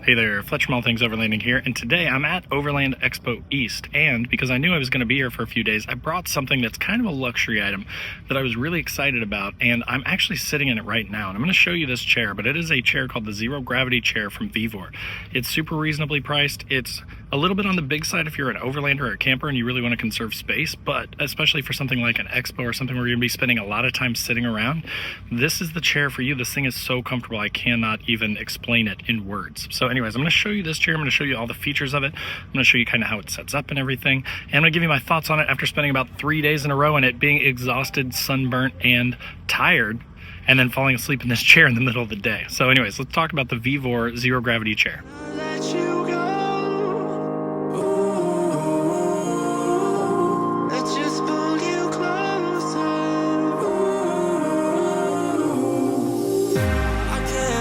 Hey there, Fletcher from All Things Overlanding here, and today I'm at Overland Expo East, and because I knew I was going to be here for a few days, I brought something that's kind of a luxury item that I was really excited about, and I'm actually sitting in it right now, and I'm going to show you this chair, but it is a chair called the Zero Gravity Chair from Vevor. It's super reasonably priced. It's a little bit on the big side if you're an overlander or a camper and you really want to conserve space, but especially for something like an expo or something where you're going to be spending a lot of time sitting around, this is the chair for you. This thing is so comfortable, I cannot even explain it in words. So anyways, I'm going to show you this chair. I'm going to show you all the features of it. I'm going to show you kind of how it sets up and everything. And I'm going to give you my thoughts on it after spending about 3 days in a row in it, being exhausted, sunburnt, and tired, and then falling asleep in this chair in the middle of the day. So anyways, let's talk about the Vevor Zero Gravity Chair.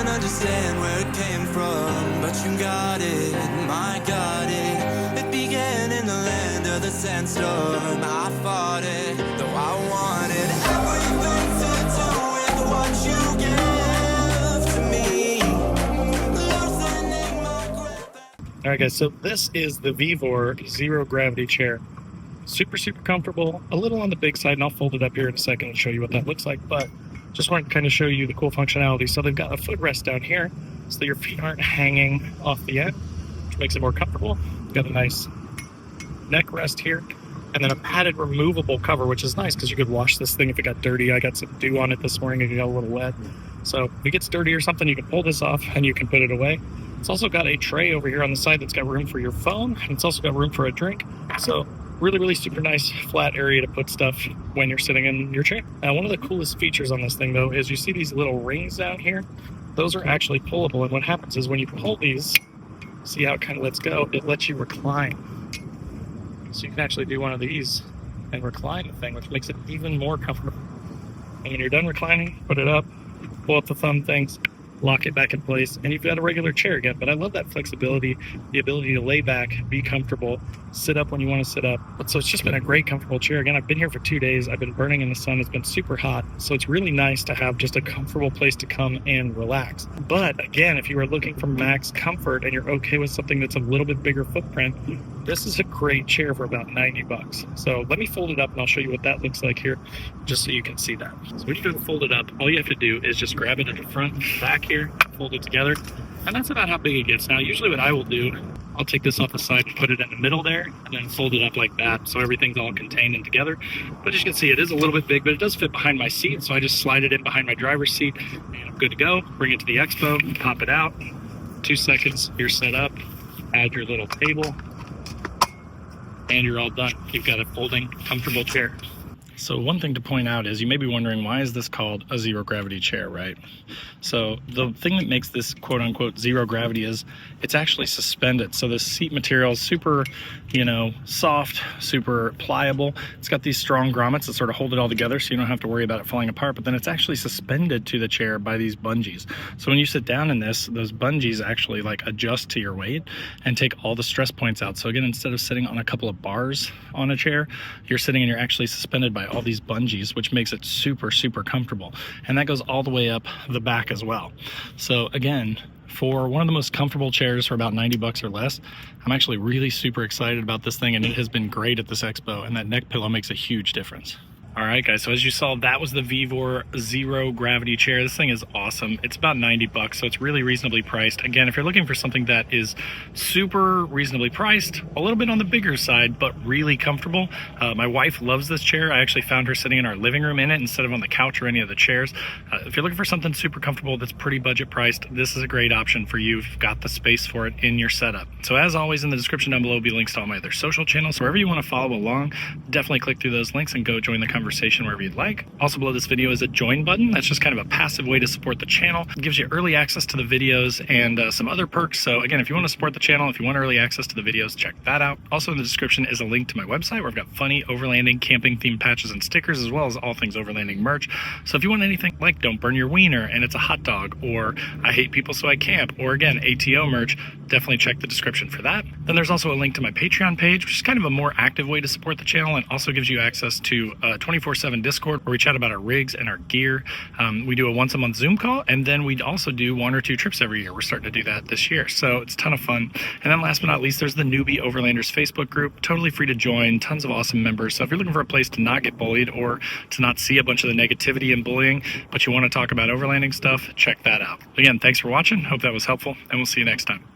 Understand where it came from, but you got it, my got it. It began in the land of the sandstorm. I fought it, though I wanted everything to do with what you give to me. Loosening my grip. Alright guys, so this is the Vevor Zero Gravity Chair. Super comfortable, a little on the big side, and I'll fold it up here in a second and show you what that looks like, but just wanted to kind of show you the cool functionality. So they've got a footrest down here so that your feet aren't hanging off the end, which makes it more comfortable. You've got a nice neck rest here, and then a padded removable cover, which is nice because you could wash this thing if it got dirty. I got some dew on it this morning and it got a little wet. So if it gets dirty or something, you can pull this off and you can put it away. It's also got a tray over here on the side that's got room for your phone, and it's also got room for a drink. So really super nice flat area to put stuff when you're sitting in your chair. Now, one of the coolest features on this thing though is you see these little rings down here. Those are actually pullable, and what happens is when you pull these, see how it kind of lets go, it lets you recline. So you can actually do one of these and recline the thing, which makes it even more comfortable. And when you're done reclining, put it up, pull up the thumb things, lock it back in place, and you've got a regular chair again. But I love that flexibility, the ability to lay back, be comfortable, sit up when you want to sit up. But so it's just been a great, comfortable chair. Again, I've been here for 2 days. I've been burning in the sun. It's been super hot. So it's really nice to have just a comfortable place to come and relax. But again, if you are looking for max comfort and you're okay with something that's a little bit bigger footprint, this is a great chair for about 90 bucks. So let me fold it up and I'll show you what that looks like here, just so you can see that. So when you go to fold it up, all you have to do is just grab it at the front and back here, fold it together, and that's about how big it gets. Now, usually what I will do, I'll take this off the side and put it in the middle there, and then fold it up like that, so everything's all contained and together. But as you can see, it is a little bit big, but it does fit behind my seat, so I just slide it in behind my driver's seat, and I'm good to go. Bring it to the expo, pop it out, 2 seconds, you're set up, add your little table, and you're all done. You've got a folding, comfortable chair. So one thing to point out is you may be wondering, why is this called a zero gravity chair, right? So the thing that makes this quote unquote zero gravity is it's actually suspended. So the seat material is super, soft, super pliable. It's got these strong grommets that sort of hold it all together so you don't have to worry about it falling apart, but then it's actually suspended to the chair by these bungees. So when you sit down in this, those bungees actually adjust to your weight and take all the stress points out. So again, instead of sitting on a couple of bars on a chair, you're sitting and you're actually suspended by all these bungees, which makes it super comfortable. And that goes all the way up the back as well. So again, for one of the most comfortable chairs for about 90 bucks or less, I'm actually really super excited about this thing, and it has been great at this expo, and that neck pillow makes a huge difference. Alright guys, so as you saw, that was the Vevor Zero Gravity Chair. This thing is awesome. It's about 90 bucks, so it's really reasonably priced. Again, if you're looking for something that is super reasonably priced, a little bit on the bigger side, but really comfortable. My wife loves this chair. I actually found her sitting in our living room in it instead of on the couch or any of the chairs. If you're looking for something super comfortable that's pretty budget priced, this is a great option for you if you've got the space for it in your setup. So as always, in the description down below will be links to all my other social channels. So wherever you want to follow along, definitely click through those links and go join the conversation wherever you'd like. Also below this video is a join button. That's just kind of a passive way to support the channel. It gives you early access to the videos and some other perks. So again, if you want to support the channel, if you want early access to the videos, check that out. Also in the description is a link to my website where I've got funny overlanding, camping themed patches and stickers, as well as all things overlanding merch. So if you want anything like Don't Burn Your Wiener and it's a hot dog, or I Hate People So I Camp, or again, ATO merch, definitely check the description for that. Then there's also a link to my Patreon page, which is kind of a more active way to support the channel and also gives you access to 24 24/7 Discord where we chat about our rigs and our gear. We do a once-a-month Zoom call, and then we also do 1 or 2 trips every year. We're starting to do that this year, so it's a ton of fun. And then last but not least, there's the Newbie Overlanders Facebook group. Totally free to join, tons of awesome members. So if you're looking for a place to not get bullied or to not see a bunch of the negativity and bullying, but you want to talk about overlanding stuff, check that out. Again, thanks for watching. Hope that was helpful, and we'll see you next time.